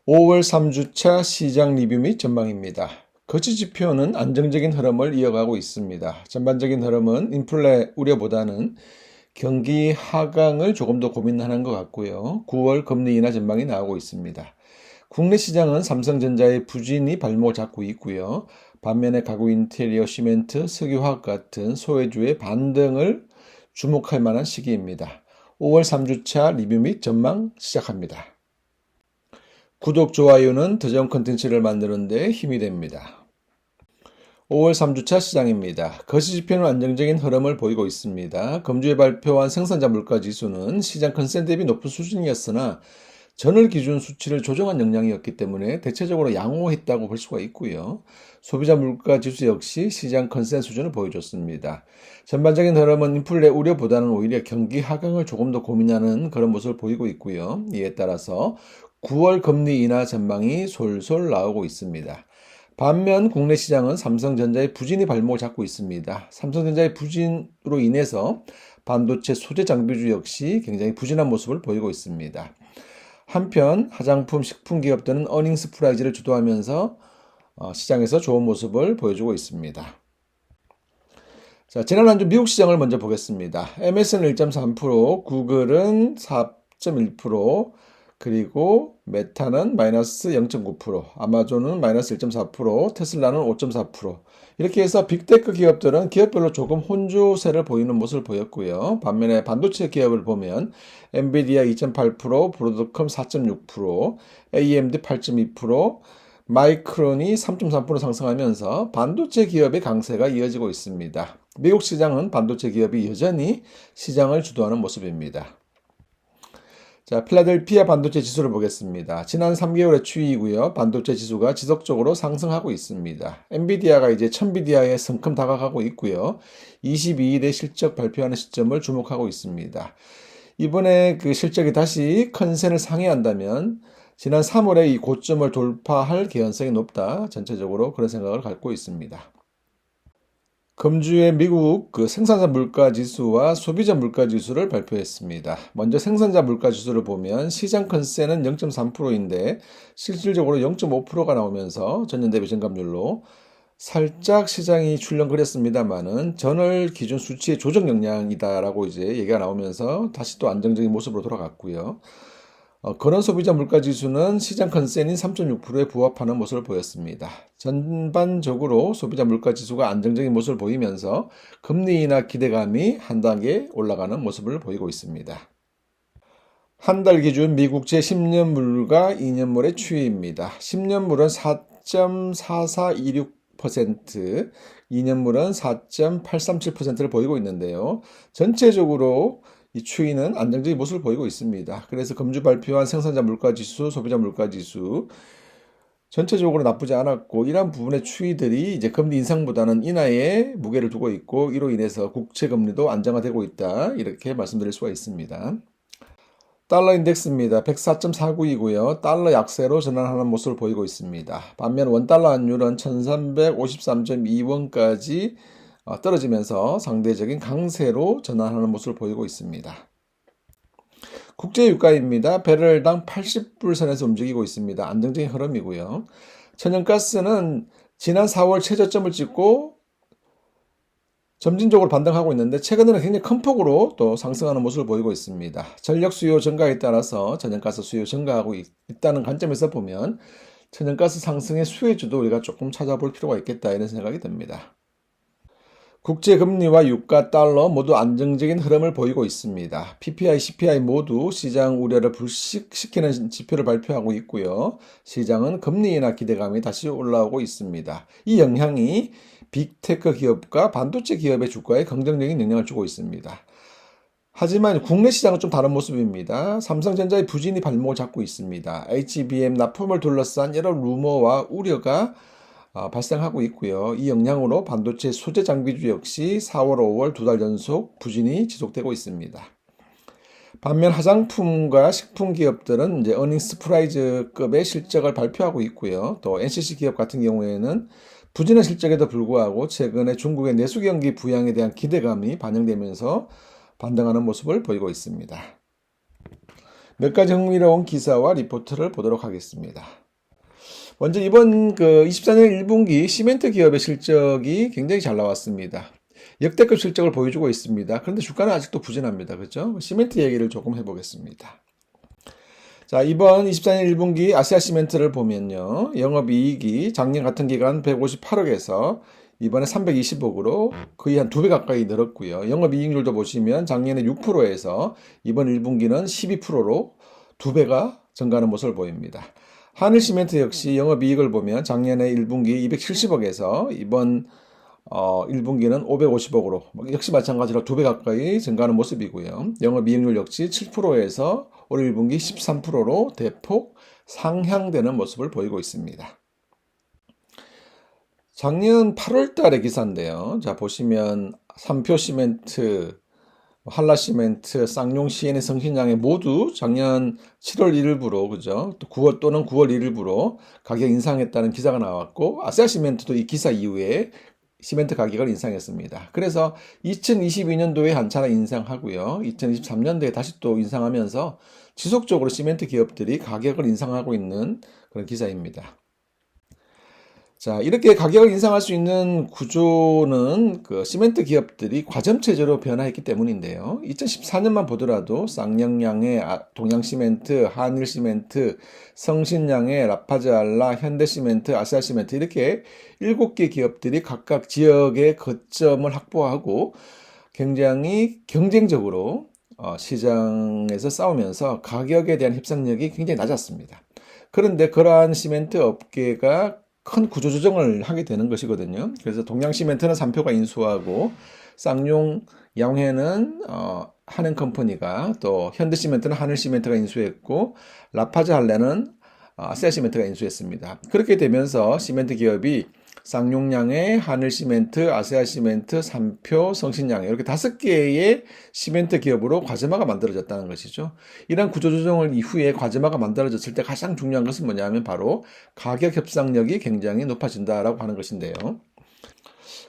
5월 3주차 시장 리뷰 및 전망입니다. 거치 지표는 안정적인 흐름을 이어가고 있습니다. 전반적인 흐름은 인플레 우려보다는 경기 하강을 조금 더 고민하는 것 같고요. 9월 금리 인하 전망이 나오고 있습니다. 국내 시장은 삼성전자의 부진이 발목을 잡고 있고요. 반면에 가구 인테리어, 시멘트, 석유화학 같은 소외주의 반등을 주목할 만한 시기입니다. 5월 3주차 리뷰 및 전망 시작합니다. 구독, 좋아요는 더 좋은 컨텐츠를 만드는 데 힘이 됩니다. 5월 3주차 시장입니다. 거시지표는 안정적인 흐름을 보이고 있습니다. 금주에 발표한 생산자 물가지수는 시장 컨센 대비 높은 수준이었으나 전월 기준 수치를 조정한 영향이었기 때문에 대체적으로 양호했다고 볼 수가 있고요. 소비자 물가지수 역시 시장 컨센 수준을 보여줬습니다. 전반적인 흐름은 인플레 우려보다는 오히려 경기 하강을 조금 더 고민하는 그런 모습을 보이고 있고요. 이에 따라서 9월 금리 인하 전망이 솔솔 나오고 있습니다. 반면 국내 시장은 삼성전자의 부진이 발목을 잡고 있습니다. 삼성전자의 부진으로 인해서 반도체 소재 장비주 역시 굉장히 부진한 모습을 보이고 있습니다. 한편 화장품, 식품 기업들은 어닝 서프라이즈를 주도하면서 시장에서 좋은 모습을 보여주고 있습니다. 자, 지난 한 주 미국 시장을 먼저 보겠습니다. MS는 1.3%, 구글은 4.1%, 그리고 메타는 마이너스 0.9%, 아마존은 마이너스 1.4%, 테슬라는 5.4%. 이렇게 해서 빅테크 기업들은 기업별로 조금 혼조세를 보이는 모습을 보였고요. 반면에 반도체 기업을 보면 엔비디아 2.8%, 브로드컴 4.6%, AMD 8.2%, 마이크론이 3.3% 상승하면서 반도체 기업의 강세가 이어지고 있습니다. 미국 시장은 반도체 기업이 여전히 시장을 주도하는 모습입니다. 자, 필라델피아 반도체 지수를 보겠습니다. 지난 3개월의 추이이고요. 반도체 지수가 지속적으로 상승하고 있습니다. 엔비디아가 이제 천비디아에 성큼 다가가고 있고요. 22일에 실적 발표하는 시점을 주목하고 있습니다. 이번에 그 실적이 다시 컨센을 상회한다면 지난 3월에 이 고점을 돌파할 개연성이 높다. 전체적으로 그런 생각을 갖고 있습니다. 금주에 미국 생산자 물가 지수와 소비자 물가 지수를 발표했습니다. 먼저 생산자 물가 지수를 보면 시장 컨센은 0.3%인데 실질적으로 0.5%가 나오면서 전년 대비 증감률로 살짝 시장이 출렁거렸습니다만은 전월 기준 수치의 조정 영향이다라고 이제 얘기가 나오면서 다시 또 안정적인 모습으로 돌아갔고요. 그런 소비자 물가 지수는 시장 컨센인 3.6%에 부합하는 모습을 보였습니다. 전반적으로 소비자 물가 지수가 안정적인 모습을 보이면서 금리 인하 기대감이 한 단계 올라가는 모습을 보이고 있습니다. 한 달 기준 미국 제10년물과 2년물의 추이입니다. 10년물은 4.4426%, 2년물은 4.837%를 보이고 있는데요. 전체적으로 이 추이는 안정적인 모습을 보이고 있습니다. 그래서 금주 발표한 생산자 물가지수, 소비자 물가지수 전체적으로 나쁘지 않았고 이러한 부분의 추이들이 이제 금리 인상보다는 인하에 무게를 두고 있고 이로 인해서 국채 금리도 안정화되고 있다. 이렇게 말씀드릴 수가 있습니다. 달러 인덱스입니다. 104.49이고요. 달러 약세로 전환하는 모습을 보이고 있습니다. 반면 원달러 환율은 1353.2원까지 떨어지면서 상대적인 강세로 전환하는 모습을 보이고 있습니다. 국제유가입니다. 배럴당 80불 선에서 움직이고 있습니다. 안정적인 흐름이고요. 천연가스는 지난 4월 최저점을 찍고 점진적으로 반등하고 있는데 최근에는 굉장히 큰 폭으로 또 상승하는 모습을 보이고 있습니다. 전력 수요 증가에 따라서 천연가스 수요 증가하고 있다는 관점에서 보면 천연가스 상승의 수혜주도 우리가 조금 찾아볼 필요가 있겠다 이런 생각이 듭니다. 국제금리와 유가, 달러 모두 안정적인 흐름을 보이고 있습니다. PPI, CPI 모두 시장 우려를 불식시키는 지표를 발표하고 있고요. 시장은 금리 인하 기대감이 다시 올라오고 있습니다. 이 영향이 빅테크 기업과 반도체 기업의 주가에 긍정적인 영향을 주고 있습니다. 하지만 국내 시장은 좀 다른 모습입니다. 삼성전자의 부진이 발목을 잡고 있습니다. HBM 납품을 둘러싼 여러 루머와 우려가 발생하고 있고요. 이 영향으로 반도체 소재 장비주 역시 4월, 5월 두 달 연속 부진이 지속되고 있습니다. 반면 화장품과 식품 기업들은 이제 어닝 서프라이즈급의 실적을 발표하고 있고요. 또 NCC 기업 같은 경우에는 부진한 실적에도 불구하고 최근에 중국의 내수 경기 부양에 대한 기대감이 반영되면서 반등하는 모습을 보이고 있습니다. 몇 가지 흥미로운 기사와 리포트를 보도록 하겠습니다. 먼저 이번 24년 1분기 시멘트 기업의 실적이 굉장히 잘 나왔습니다. 역대급 실적을 보여주고 있습니다. 그런데 주가는 아직도 부진합니다. 그렇죠? 시멘트 얘기를 조금 해보겠습니다. 자, 이번 24년 1분기 아시아 시멘트를 보면요. 영업이익이 작년 같은 기간 158억에서 이번에 320억으로 거의 한 2배 가까이 늘었고요. 영업이익률도 보시면 작년에 6%에서 이번 1분기는 12%로 2배가 증가하는 모습을 보입니다. 한일시멘트 역시 영업이익을 보면 작년에 1분기 270억에서 이번 1분기는 550억으로 역시 마찬가지로 2배 가까이 증가하는 모습이고요. 영업이익률 역시 7%에서 올 1분기 13%로 대폭 상향되는 모습을 보이고 있습니다. 작년 8월 달의 기사인데요. 자, 보시면 삼표시멘트, 한라시멘트, 쌍용 CN의 성신양의 모두 작년 7월 1일부로 그죠? 또 9월 또는 9월 1일부로 가격 인상했다는 기사가 나왔고 아시아시멘트도 이 기사 이후에 시멘트 가격을 인상했습니다. 그래서 2022년도에 한 차례 인상하고요. 2023년도에 다시 또 인상하면서 지속적으로 시멘트 기업들이 가격을 인상하고 있는 그런 기사입니다. 자, 이렇게 가격을 인상할 수 있는 구조는 시멘트 기업들이 과점체제로 변화했기 때문인데요. 2014년만 보더라도 쌍용양의 동양시멘트, 한일시멘트, 성신양의 라파즈알라, 현대시멘트, 아시아시멘트 이렇게 7개 기업들이 각각 지역의 거점을 확보하고 굉장히 경쟁적으로 시장에서 싸우면서 가격에 대한 협상력이 굉장히 낮았습니다. 그런데 그러한 시멘트 업계가 큰 구조조정을 하게 되는 것이거든요. 그래서 동양시멘트는 삼표가 인수하고 쌍용 양회는 한행컴퍼니가 또 현대시멘트는 하늘시멘트가 인수했고 라파즈할레는 아시아시멘트가 인수했습니다. 그렇게 되면서 시멘트 기업이 쌍용양회, 하늘시멘트, 아시아시멘트, 삼표, 성신양회 이렇게 5개의 시멘트 기업으로 과제마가 만들어졌다는 것이죠. 이러한 구조조정을 이후에 과제마가 만들어졌을 때 가장 중요한 것은 뭐냐면 바로 가격 협상력이 굉장히 높아진다라고 하는 것인데요.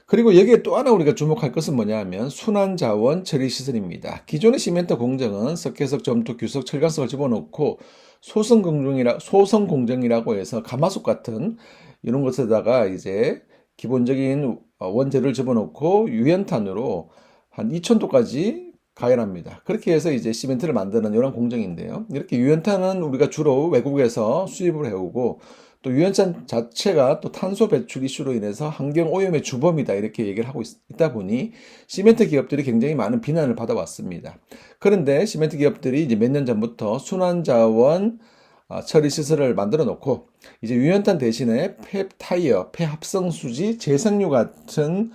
그리고 여기에 또 하나 우리가 주목할 것은 뭐냐면 순환자원 처리시설입니다. 기존의 시멘트 공정은 석회석, 점토, 규석, 철강석을 집어넣고 소성공정이라고 해서 가마솥 같은 이런 것에다가 이제 기본적인 원재료를 집어넣고 유연탄으로 한 2000도까지 가열합니다. 그렇게 해서 이제 시멘트를 만드는 이런 공정인데요. 이렇게 유연탄은 우리가 주로 외국에서 수입을 해오고 또 유연탄 자체가 또 탄소 배출 이슈로 인해서 환경 오염의 주범이다 이렇게 얘기를 하고 있다 보니 시멘트 기업들이 굉장히 많은 비난을 받아왔습니다. 그런데 시멘트 기업들이 이제 몇 년 전부터 순환자원 처리 시설을 만들어 놓고 이제 유연탄 대신에 폐타이어, 폐합성수지, 재생유 같은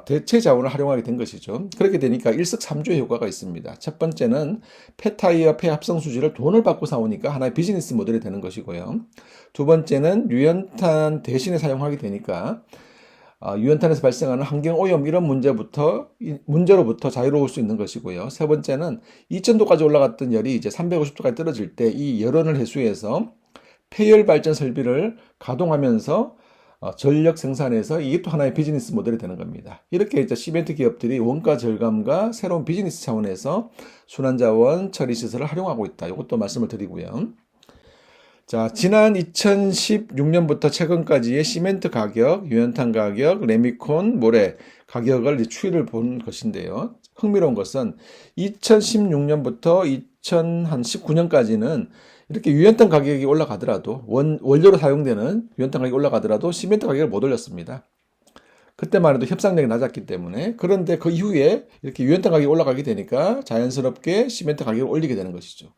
대체 자원을 활용하게 된 것이죠. 그렇게 되니까 일석삼조의 효과가 있습니다. 첫 번째는 폐타이어, 폐합성수지를 돈을 받고 사오니까 하나의 비즈니스 모델이 되는 것이고요. 두 번째는 유연탄 대신에 사용하게 되니까 유연탄에서 발생하는 환경오염 이런 문제로부터 자유로울 수 있는 것이고요. 세 번째는 2000도까지 올라갔던 열이 이제 350도까지 떨어질 때 이 열원을 해소해서 폐열 발전 설비를 가동하면서 전력 생산해서 이게 또 하나의 비즈니스 모델이 되는 겁니다. 이렇게 이제 시멘트 기업들이 원가 절감과 새로운 비즈니스 차원에서 순환자원 처리 시설을 활용하고 있다. 이것도 말씀을 드리고요. 자, 지난 2016년부터 최근까지의 시멘트 가격, 유연탄 가격, 레미콘, 모래 가격을 추이를 본 것인데요. 흥미로운 것은 2016년부터 2019년까지는 이렇게 유연탄 가격이 올라가더라도 원료로 사용되는 유연탄 가격이 올라가더라도 시멘트 가격을 못 올렸습니다. 그때만 해도 협상력이 낮았기 때문에. 그런데 그 이후에 이렇게 유연탄 가격이 올라가게 되니까 자연스럽게 시멘트 가격을 올리게 되는 것이죠.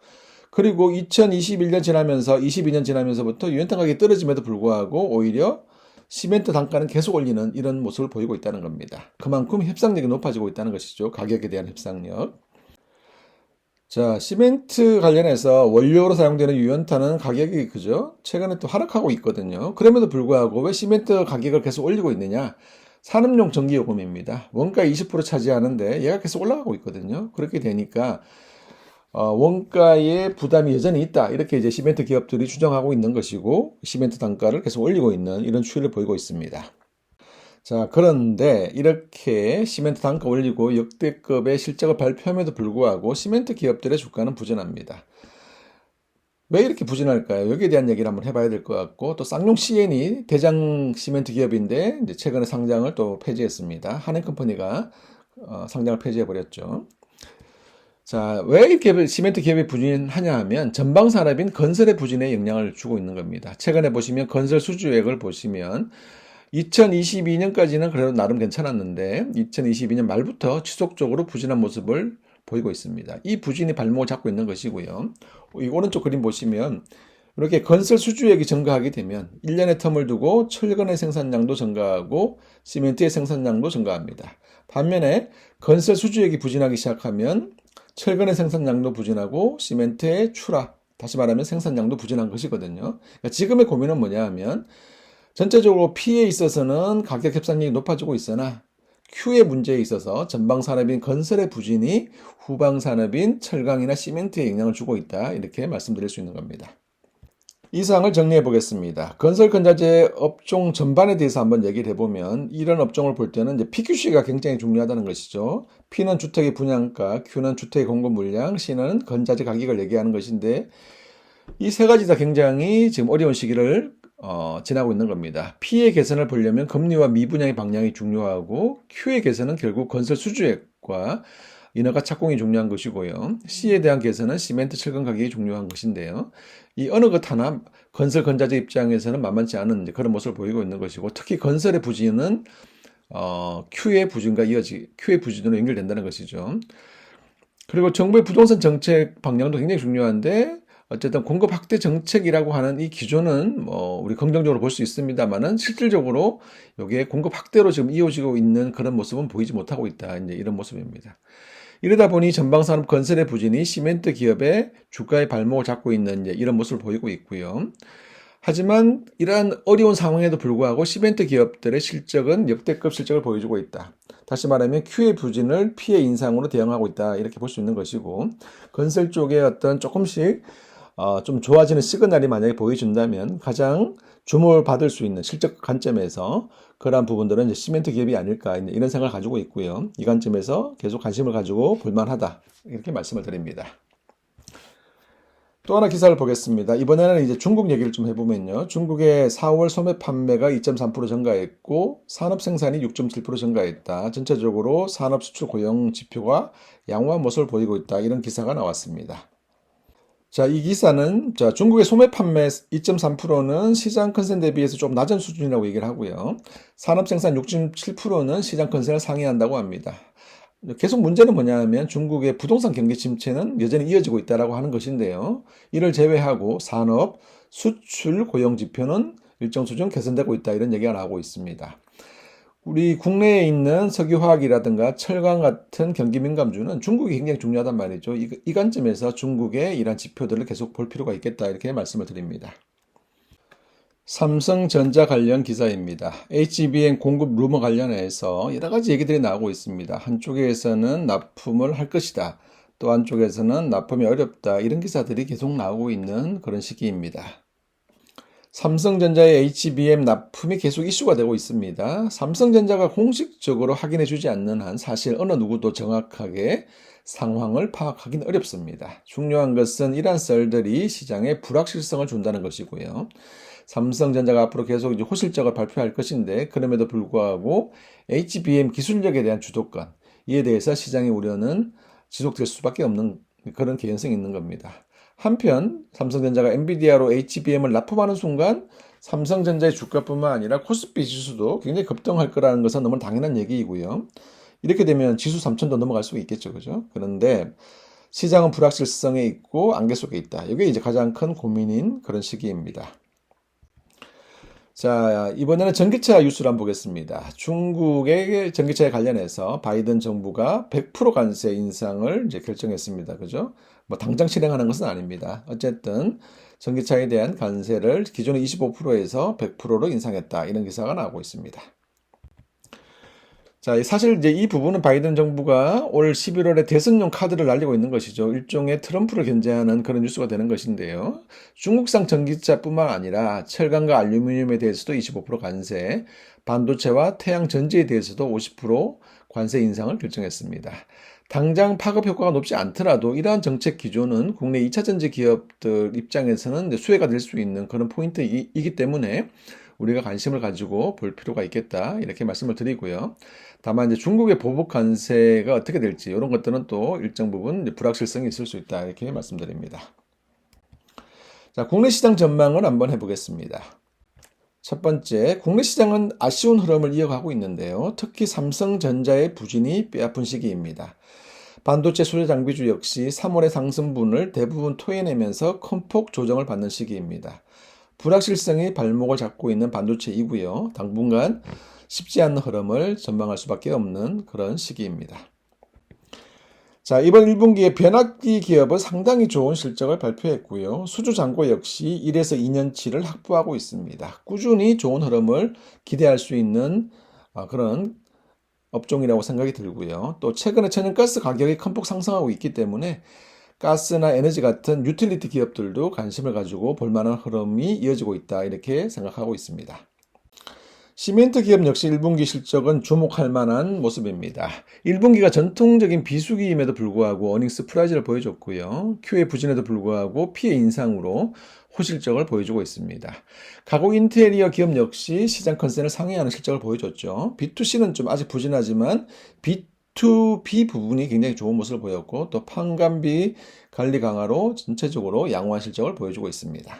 그리고 2021년 지나면서 22년 지나면서부터 유연탄 가격이 떨어짐에도 불구하고 오히려 시멘트 단가는 계속 올리는 이런 모습을 보이고 있다는 겁니다. 그만큼 협상력이 높아지고 있다는 것이죠. 가격에 대한 협상력. 자, 시멘트 관련해서 원료로 사용되는 유연탄은 가격이 그죠? 최근에 또 하락하고 있거든요. 그럼에도 불구하고 왜 시멘트 가격을 계속 올리고 있느냐? 산업용 전기요금입니다. 원가 20% 차지하는데 얘가 계속 올라가고 있거든요. 그렇게 되니까 원가의 부담이 여전히 있다. 이렇게 이제 시멘트 기업들이 주장하고 있는 것이고 시멘트 단가를 계속 올리고 있는 이런 추이를 보이고 있습니다. 자, 그런데 이렇게 시멘트 단가 올리고 역대급의 실적을 발표함에도 불구하고 시멘트 기업들의 주가는 부진합니다. 왜 이렇게 부진할까요? 여기에 대한 얘기를 한번 해봐야 될 것 같고, 또 쌍용 CN이 대장 시멘트 기업인데 이제 최근에 상장을 또 폐지했습니다. 한행컴퍼니가 상장을 폐지해버렸죠. 자, 왜 이렇게 시멘트 기업이 부진하냐 하면 전방 산업인 건설의 부진에 영향을 주고 있는 겁니다. 최근에 보시면 건설 수주액을 보시면 2022년까지는 그래도 나름 괜찮았는데 2022년 말부터 지속적으로 부진한 모습을 보이고 있습니다. 이 부진이 발목을 잡고 있는 것이고요. 이 오른쪽 그림 보시면 이렇게 건설 수주액이 증가하게 되면 1년의 텀을 두고 철근의 생산량도 증가하고 시멘트의 생산량도 증가합니다. 반면에 건설 수주액이 부진하기 시작하면 철근의 생산량도 부진하고 시멘트의 출하, 다시 말하면 생산량도 부진한 것이거든요. 그러니까 지금의 고민은 뭐냐 하면 전체적으로 P에 있어서는 가격 협상력이 높아지고 있으나 Q의 문제에 있어서 전방 산업인 건설의 부진이 후방 산업인 철강이나 시멘트에 영향을 주고 있다. 이렇게 말씀드릴 수 있는 겁니다. 이 사항을 정리해 보겠습니다. 건설 건자재 업종 전반에 대해서 한번 얘기를 해보면 이런 업종을 볼 때는 이제 PQC가 굉장히 중요하다는 것이죠. P는 주택의 분양가, Q는 주택의 공급 물량, C는 건자재 가격을 얘기하는 것인데 이 세 가지 다 굉장히 지금 어려운 시기를 지나고 있는 겁니다. P의 개선을 보려면 금리와 미분양의 방향이 중요하고 Q의 개선은 결국 건설 수주액과 인허가 착공이 중요한 것이고요. C에 대한 개선은 시멘트 철근 가격이 중요한 것인데요. 이 어느 것 하나 건설 건자재 입장에서는 만만치 않은 그런 모습을 보이고 있는 것이고 특히 건설의 부진은 Q의 부진으로 연결된다는 것이죠. 그리고 정부의 부동산 정책 방향도 굉장히 중요한데 어쨌든 공급 확대 정책이라고 하는 이 기조는 우리 긍정적으로 볼 수 있습니다만은 실질적으로 이게 공급 확대로 지금 이어지고 있는 그런 모습은 보이지 못하고 있다. 이제 이런 모습입니다. 이러다 보니 전방산업 건설의 부진이 시멘트 기업의 주가의 발목을 잡고 있는 이제 이런 모습을 보이고 있고요. 하지만 이러한 어려운 상황에도 불구하고 시멘트 기업들의 실적은 역대급 실적을 보여주고 있다. 다시 말하면 Q의 부진을 P의 인상으로 대응하고 있다. 이렇게 볼 수 있는 것이고 건설 쪽에 어떤 조금씩 좀 좋아지는 시그널이 만약에 보여준다면 가장 주목을 받을 수 있는 실적 관점에서 그러한 부분들은 이제 시멘트 기업이 아닐까 이런 생각을 가지고 있고요. 이 관점에서 계속 관심을 가지고 볼만하다 이렇게 말씀을 드립니다. 또 하나 기사를 보겠습니다. 이번에는 이제 중국 얘기를 좀 해보면요. 중국의 4월 소매 판매가 2.3% 증가했고 산업 생산이 6.7% 증가했다. 전체적으로 산업 수출 고용 지표가 양호한 모습을 보이고 있다. 이런 기사가 나왔습니다. 자, 이 기사는 중국의 소매 판매 2.3%는 시장 컨센 대비해서 좀 낮은 수준이라고 얘기를 하고요. 산업 생산 6.7%는 시장 컨센을 상회한다고 합니다. 계속 문제는 뭐냐 하면 중국의 부동산 경기 침체는 여전히 이어지고 있다고 하는 것인데요. 이를 제외하고 산업, 수출, 고용 지표는 일정 수준 개선되고 있다 이런 얘기가 나오고 있습니다. 우리 국내에 있는 석유화학이라든가 철강 같은 경기 민감주는 중국이 굉장히 중요하단 말이죠. 이 관점에서 중국의 이러한 지표들을 계속 볼 필요가 있겠다 이렇게 말씀을 드립니다. 삼성전자 관련 기사입니다. HBM 공급 루머 관련해서 여러 가지 얘기들이 나오고 있습니다. 한쪽에서는 납품을 할 것이다. 또 한쪽에서는 납품이 어렵다. 이런 기사들이 계속 나오고 있는 그런 시기입니다. 삼성전자의 HBM 납품이 계속 이슈가 되고 있습니다. 삼성전자가 공식적으로 확인해 주지 않는 한 사실 어느 누구도 정확하게 상황을 파악하기는 어렵습니다. 중요한 것은 이러한 썰들이 시장에 불확실성을 준다는 것이고요. 삼성전자가 앞으로 계속 이제 호실적을 발표할 것인데 그럼에도 불구하고 HBM 기술력에 대한 주도권 이에 대해서 시장의 우려는 지속될 수밖에 없는 그런 개연성이 있는 겁니다. 한편 삼성전자가 엔비디아로 HBM을 납품하는 순간 삼성전자의 주가뿐만 아니라 코스피 지수도 굉장히 급등할 거라는 것은 너무 당연한 얘기이고요. 이렇게 되면 지수 3천도 넘어갈 수 있겠죠, 그죠? 그런데 시장은 불확실성에 있고 안개 속에 있다. 이게 이제 가장 큰 고민인 그런 시기입니다. 자, 이번에는 전기차 뉴스를 한번 보겠습니다. 중국의 전기차에 관련해서 바이든 정부가 100% 관세 인상을 이제 결정했습니다. 그죠? 뭐 당장 실행하는 것은 아닙니다. 어쨌든 전기차에 대한 관세를 기존의 25%에서 100%로 인상했다. 이런 기사가 나오고 있습니다. 자, 사실 이제 이 부분은 바이든 정부가 올 11월에 대선용 카드를 날리고 있는 것이죠. 일종의 트럼프를 견제하는 그런 뉴스가 되는 것인데요. 중국산 전기차뿐만 아니라 철강과 알루미늄에 대해서도 25% 관세, 반도체와 태양 전지에 대해서도 50% 관세 인상을 결정했습니다. 당장 파급 효과가 높지 않더라도 이러한 정책 기조는 국내 2차 전지 기업들 입장에서는 이제 수혜가 될 수 있는 그런 포인트이기 때문에 우리가 관심을 가지고 볼 필요가 있겠다 이렇게 말씀을 드리고요. 다만 이제 중국의 보복 관세가 어떻게 될지 이런 것들은 또 일정 부분 이제 불확실성이 있을 수 있다 이렇게 말씀드립니다. 자, 국내 시장 전망을 한번 해보겠습니다. 첫 번째, 국내 시장은 아쉬운 흐름을 이어가고 있는데요. 특히 삼성전자의 부진이 뼈아픈 시기입니다. 반도체 수요 장비주 역시 3월의 상승분을 대부분 토해내면서 큰 폭 조정을 받는 시기입니다. 불확실성이 발목을 잡고 있는 반도체이고요. 당분간 쉽지 않은 흐름을 전망할 수밖에 없는 그런 시기입니다. 자, 이번 1분기에 변압기 기업은 상당히 좋은 실적을 발표했고요. 수주 잔고 역시 1에서 2년치를 확보하고 있습니다. 꾸준히 좋은 흐름을 기대할 수 있는 그런 업종이라고 생각이 들고요. 또 최근에 천연가스 가격이 큰 폭 상승하고 있기 때문에 가스나 에너지 같은 유틸리티 기업들도 관심을 가지고 볼만한 흐름이 이어지고 있다 이렇게 생각하고 있습니다. 시멘트 기업 역시 1분기 실적은 주목할 만한 모습입니다. 1분기가 전통적인 비수기임에도 불구하고 어닝 서프라이즈를 보여줬고요. Q의 부진에도 불구하고 P의 인상으로 호실적을 보여주고 있습니다. 가구 인테리어 기업 역시 시장 컨센을 상회하는 실적을 보여줬죠. B2C는 좀 아직 부진하지만 B2B 부분이 굉장히 좋은 모습을 보였고 또 판관비 관리 강화로 전체적으로 양호한 실적을 보여주고 있습니다.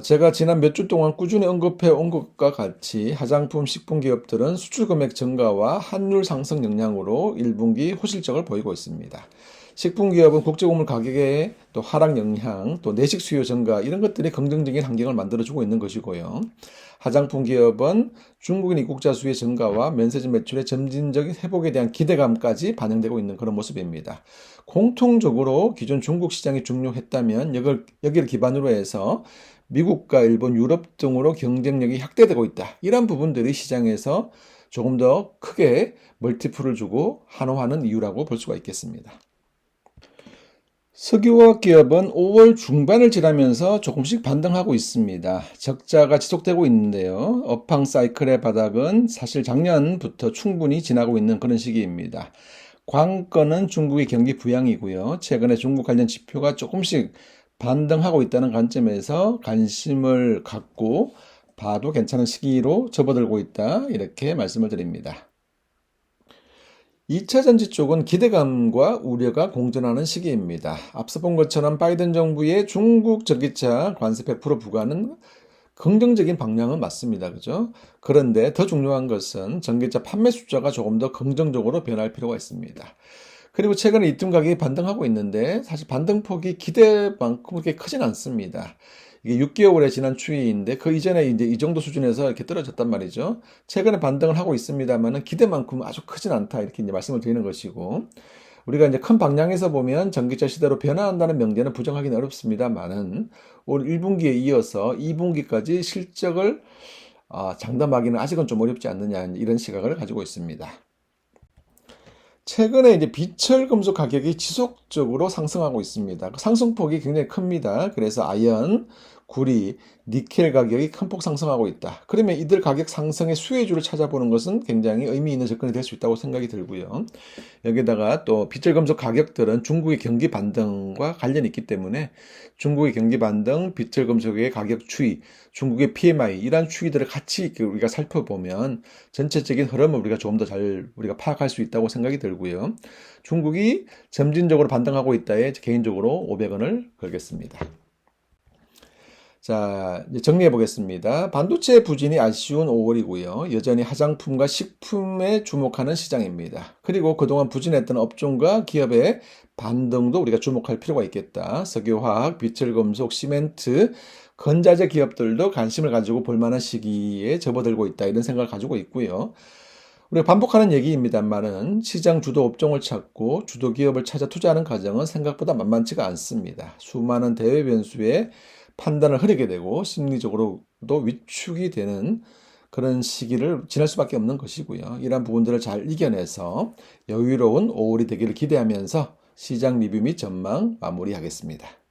제가 지난 몇 주 동안 꾸준히 언급해 온 것과 같이 화장품, 식품 기업들은 수출 금액 증가와 환율 상승 영향으로 1분기 호실적을 보이고 있습니다. 식품 기업은 국제고물 가격의 또 하락 영향, 또 내식 수요 증가 이런 것들이 긍정적인 환경을 만들어주고 있는 것이고요. 화장품 기업은 중국인 입국자 수의 증가와 면세점 매출의 점진적인 회복에 대한 기대감까지 반영되고 있는 그런 모습입니다. 공통적으로 기존 중국 시장이 중요했다면 여기를 기반으로 해서 미국과 일본, 유럽 등으로 경쟁력이 확대되고 있다. 이런 부분들이 시장에서 조금 더 크게 멀티플을 주고 환호하는 이유라고 볼 수가 있겠습니다. 석유화학 기업은 5월 중반을 지나면서 조금씩 반등하고 있습니다. 적자가 지속되고 있는데요. 업황 사이클의 바닥은 사실 작년부터 충분히 지나고 있는 그런 시기입니다. 관건은 중국의 경기 부양이고요. 최근에 중국 관련 지표가 조금씩 반등하고 있다는 관점에서 관심을 갖고 봐도 괜찮은 시기로 접어들고 있다. 이렇게 말씀을 드립니다. 2차 전지 쪽은 기대감과 우려가 공존하는 시기입니다. 앞서 본 것처럼 바이든 정부의 중국 전기차 관세 100% 부과는 긍정적인 방향은 맞습니다. 그죠? 그런데 더 중요한 것은 전기차 판매 숫자가 조금 더 긍정적으로 변할 필요가 있습니다. 그리고 최근에 리튬 가격이 반등하고 있는데 사실 반등폭이 기대만큼 그렇게 크진 않습니다. 이게 6개월의 지난 추이인데 그 이전에 이제 이 정도 수준에서 이렇게 떨어졌단 말이죠. 최근에 반등을 하고 있습니다만은 기대만큼 아주 크진 않다 이렇게 이제 말씀을 드리는 것이고 우리가 이제 큰 방향에서 보면 전기차 시대로 변화한다는 명제는 부정하기는 어렵습니다만은 올 1분기에 이어서 2분기까지 실적을 장담하기는 아직은 좀 어렵지 않느냐 이런 시각을 가지고 있습니다. 최근에 이제 비철 금속 가격이 지속적으로 상승하고 있습니다. 그 상승폭이 굉장히 큽니다. 그래서 아연, 구리, 니켈 가격이 큰 폭 상승하고 있다. 그러면 이들 가격 상승의 수혜주를 찾아보는 것은 굉장히 의미 있는 접근이 될 수 있다고 생각이 들고요. 여기다가 또 비철 금속 가격들은 중국의 경기 반등과 관련이 있기 때문에 중국의 경기 반등, 비철 금속의 가격 추이, 중국의 PMI 이런 추이들을 같이 우리가 살펴보면 전체적인 흐름을 우리가 조금 더 잘 우리가 파악할 수 있다고 생각이 들고요. 중국이 점진적으로 반등하고 있다에 개인적으로 500원을 걸겠습니다. 자, 이제 정리해 보겠습니다. 반도체 부진이 아쉬운 5월이고요. 여전히 화장품과 식품에 주목하는 시장입니다. 그리고 그동안 부진했던 업종과 기업의 반등도 우리가 주목할 필요가 있겠다. 석유화학, 비철금속, 시멘트, 건자재 기업들도 관심을 가지고 볼 만한 시기에 접어들고 있다. 이런 생각을 가지고 있고요. 우리가 반복하는 얘기입니다만은 시장 주도 업종을 찾고 주도 기업을 찾아 투자하는 과정은 생각보다 만만치가 않습니다. 수많은 대외 변수에 판단을 흐리게 되고 심리적으로도 위축이 되는 그런 시기를 지날 수밖에 없는 것이고요. 이러한 부분들을 잘 이겨내서 여유로운 5월이 되기를 기대하면서 시장 리뷰 및 전망 마무리하겠습니다.